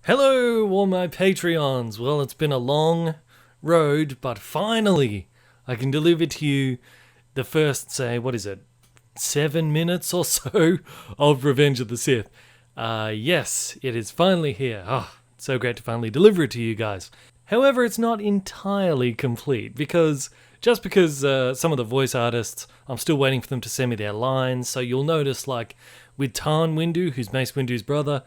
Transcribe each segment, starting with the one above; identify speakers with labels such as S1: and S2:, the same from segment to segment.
S1: Hello, all my Patreons. Well, it's been a long road, but finally I can deliver to you the first, 7 minutes or so of Revenge of the Sith. Yes, it is finally here. It's so great to finally deliver it to you guys. However, it's not entirely complete because some of the voice artists, I'm still waiting for them to send me their lines. So you'll notice, like with Tarn Windu, who's Mace Windu's brother,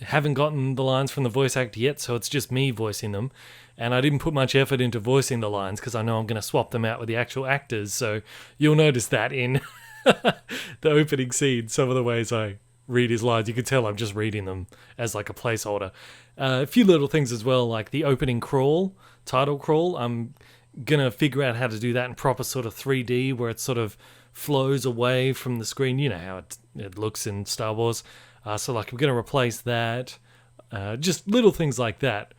S1: haven't gotten the lines from the voice actor yet, so it's just me voicing them. And I didn't put much effort into voicing the lines because I know I'm going to swap them out with the actual actors. So you'll notice that in the opening scene, some of the ways I read his lines, you can tell I'm just reading them as like a placeholder. A few little things as well, like the opening crawl, title crawl. I'm going to figure out how to do that in proper sort of 3D where it sort of flows away from the screen. You know how it looks in Star Wars. So like I'm going to replace that, just little things like that.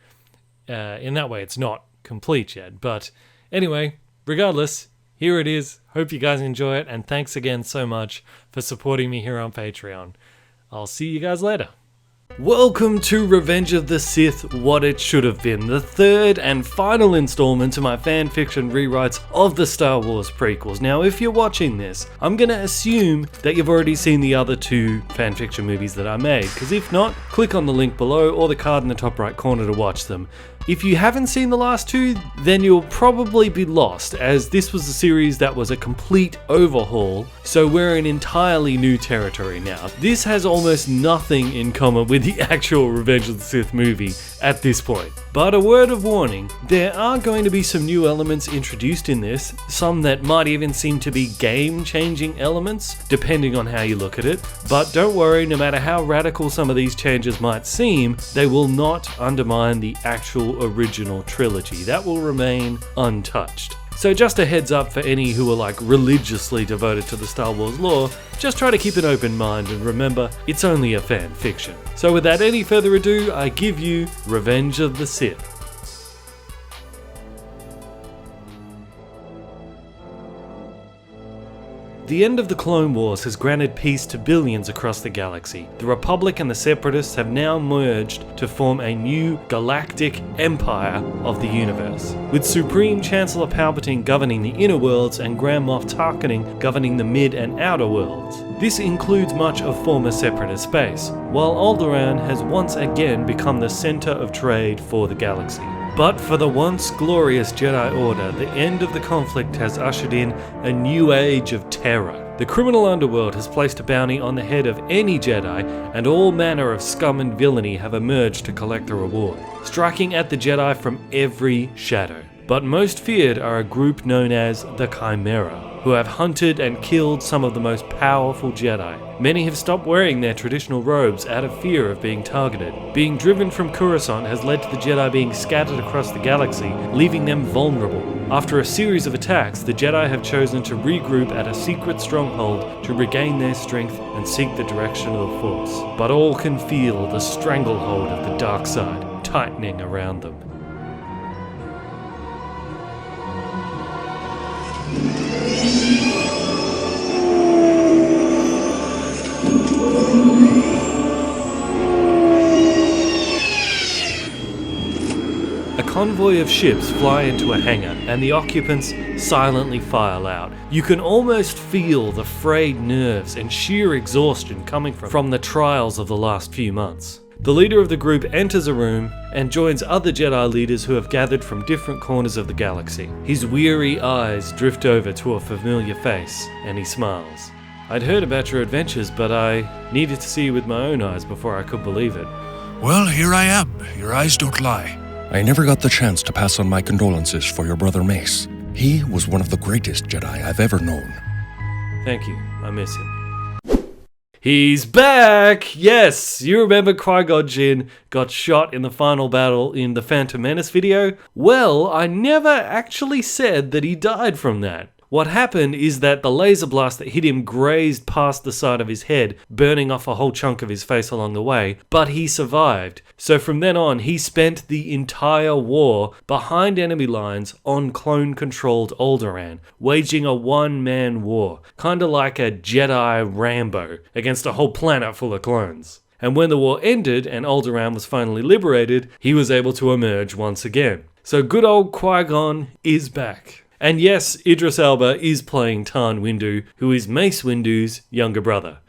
S1: In that way it's not complete yet. But anyway, regardless, here it is. Hope you guys enjoy it, and thanks again so much for supporting me here on Patreon. I'll see you guys later. Welcome to Revenge of the Sith, What It Should Have Been, the third and final installment to my fanfiction rewrites of the Star Wars prequels. Now, if you're watching this, I'm going to assume that you've already seen the other two fanfiction movies that I made, because if not, click on the link below or the card in the top right corner to watch them. If you haven't seen the last two, then you'll probably be lost, as this was a series that was a complete overhaul, so we're in entirely new territory now. This has almost nothing in common with the actual Revenge of the Sith movie at this point. But a word of warning, there are going to be some new elements introduced in this, some that might even seem to be game-changing elements, depending on how you look at it. But don't worry, no matter how radical some of these changes might seem, they will not undermine the actual original trilogy. That will remain untouched. So just a heads up for any who are like religiously devoted to the Star Wars lore, just try to keep an open mind and remember, it's only a fan fiction. So without any further ado, I give you Revenge of the Sith. The end of the Clone Wars has granted peace to billions across the galaxy. The Republic and the Separatists have now merged to form a new galactic empire of the universe, with Supreme Chancellor Palpatine governing the inner worlds and Grand Moff Tarkin governing the mid and outer worlds. This includes much of former Separatist space, while Alderaan has once again become the center of trade for the galaxy. But for the once glorious Jedi Order, the end of the conflict has ushered in a new age of terror. The criminal underworld has placed a bounty on the head of any Jedi, and all manner of scum and villainy have emerged to collect the reward, striking at the Jedi from every shadow. But most feared are a group known as the Chimera, who have hunted and killed some of the most powerful Jedi. Many have stopped wearing their traditional robes out of fear of being targeted. Being driven from Coruscant has led to the Jedi being scattered across the galaxy, leaving them vulnerable. After a series of attacks, the Jedi have chosen to regroup at a secret stronghold to regain their strength and seek the direction of the Force. But all can feel the stranglehold of the dark side tightening around them. A convoy of ships fly into a hangar, and the occupants silently file out. You can almost feel the frayed nerves and sheer exhaustion coming from the trials of the last few months. The leader of the group enters a room and joins other Jedi leaders who have gathered from different corners of the galaxy. His weary eyes drift over to a familiar face, and he smiles. I'd heard about your adventures, but I needed to see you with my own eyes before I could believe it.
S2: Well, here I am. Your eyes don't lie. I never got the chance to pass on my condolences for your brother Mace. He was one of the greatest Jedi I've ever known.
S1: Thank you. I miss him. He's back! Yes! You remember Qui-Gon Jinn got shot in the final battle in the Phantom Menace video? Well, I never actually said that he died from that. What happened is that the laser blast that hit him grazed past the side of his head, burning off a whole chunk of his face along the way, but he survived. So from then on, he spent the entire war behind enemy lines on clone-controlled Alderaan, waging a one-man war, kinda like a Jedi Rambo, against a whole planet full of clones. And when the war ended and Alderaan was finally liberated, he was able to emerge once again. So good old Qui-Gon is back. And yes, Idris Elba is playing Tarn Windu, who is Mace Windu's younger brother.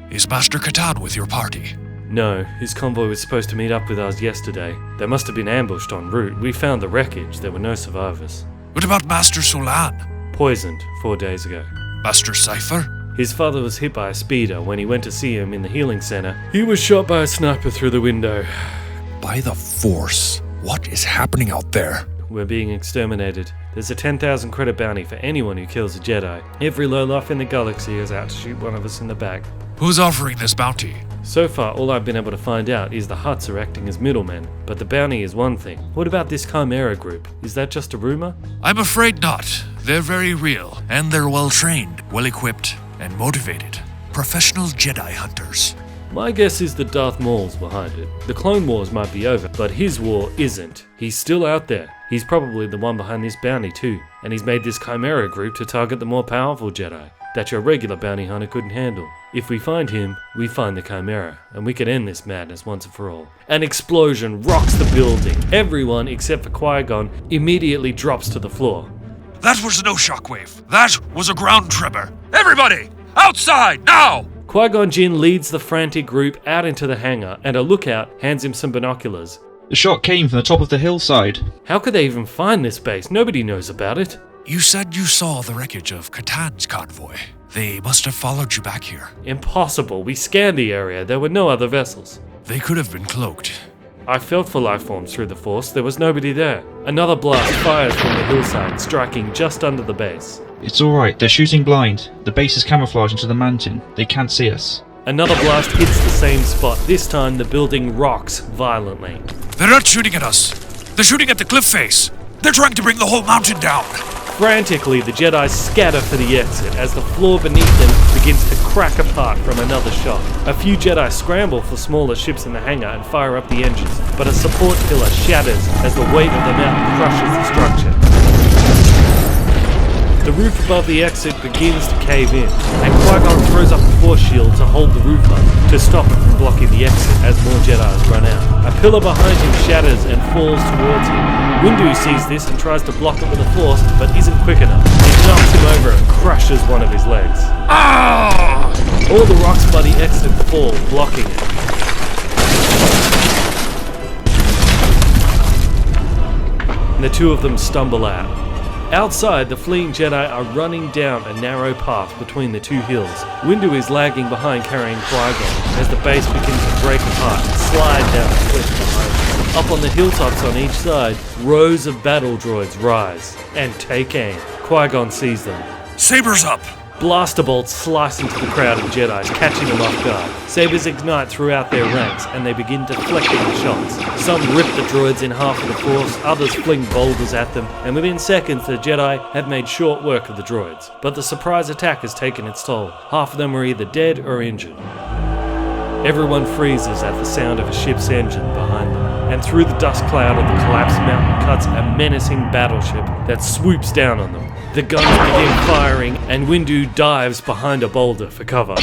S2: Is Master Katan with your party?
S1: No, his convoy was supposed to meet up with us yesterday. They must have been ambushed en route. We found the wreckage. There were no survivors.
S2: What about Master Solan?
S1: Poisoned 4 days ago.
S2: Master Cypher?
S1: His father was hit by a speeder when he went to see him in the healing center. He was shot by a sniper through the window.
S2: By the Force, what is happening out there?
S1: We're being exterminated. There's a 10,000 credit bounty for anyone who kills a Jedi. Every lowlife in the galaxy is out to shoot one of us in the back.
S2: Who's offering this bounty?
S1: So far, all I've been able to find out is the Hutts are acting as middlemen, but the bounty is one thing. What about this Chimera group? Is that just a rumor?
S2: I'm afraid not. They're very real, and they're well-trained, well-equipped, and motivated. Professional Jedi hunters.
S1: My guess is that Darth Maul's behind it. The Clone Wars might be over, but his war isn't. He's still out there. He's probably the one behind this bounty too, and he's made this Chimera group to target the more powerful Jedi that your regular bounty hunter couldn't handle. If we find him, we find the Chimera, and we can end this madness once and for all. An explosion rocks the building. Everyone, except for Qui-Gon, immediately drops to the floor.
S2: That was no shockwave. That was a ground tremor. Everybody, outside, now!
S1: Qui-Gon Jinn leads the frantic group out into the hangar, and a lookout hands him some binoculars.
S3: The shot came from the top of the hillside.
S1: How could they even find this base? Nobody knows about it.
S2: You said you saw the wreckage of Katan's convoy. They must have followed you back here.
S1: Impossible. We scanned the area. There were no other vessels.
S2: They could have been cloaked.
S1: I felt for life forms through the Force. There was nobody there. Another blast fires from the hillside, striking just under the base.
S3: It's alright, they're shooting blind. The base is camouflaged into the mountain. They can't see us.
S1: Another blast hits the same spot. This time the building rocks violently.
S2: They're not shooting at us. They're shooting at the cliff face. They're trying to bring the whole mountain down.
S1: Frantically, the Jedi scatter for the exit as the floor beneath them begins to crack apart from another shot. A few Jedi scramble for smaller ships in the hangar and fire up the engines, but a support pillar shatters as the weight of the mountain crushes the structure. The roof above the exit begins to cave in, and Qui-Gon throws up a force shield to hold the roof up, to stop it from blocking the exit as more Jedi run out. A pillar behind him shatters and falls towards him. Windu sees this and tries to block it with a force, but isn't quick enough. It knocks him over and crushes one of his legs.
S2: Ah!
S1: All the rocks by the exit fall, blocking it. And the two of them stumble out. Outside, the fleeing Jedi are running down a narrow path between the two hills. Windu is lagging behind carrying Qui-Gon as the base begins to break apart and slide down the cliff behind them. Up on the hilltops on each side, rows of battle droids rise and take aim. Qui-Gon sees them.
S2: Sabers up!
S1: Blaster bolts slice into the crowd of Jedis, catching them off guard. Sabers ignite throughout their ranks, and they begin deflecting the shots. Some rip the droids in half with the Force, others fling boulders at them, and within seconds the Jedi have made short work of the droids. But the surprise attack has taken its toll. Half of them are either dead or injured. Everyone freezes at the sound of a ship's engine behind them, and through the dust cloud of the collapsed mountain cuts a menacing battleship that swoops down on them. The guns begin firing, and Windu dives behind a boulder for cover.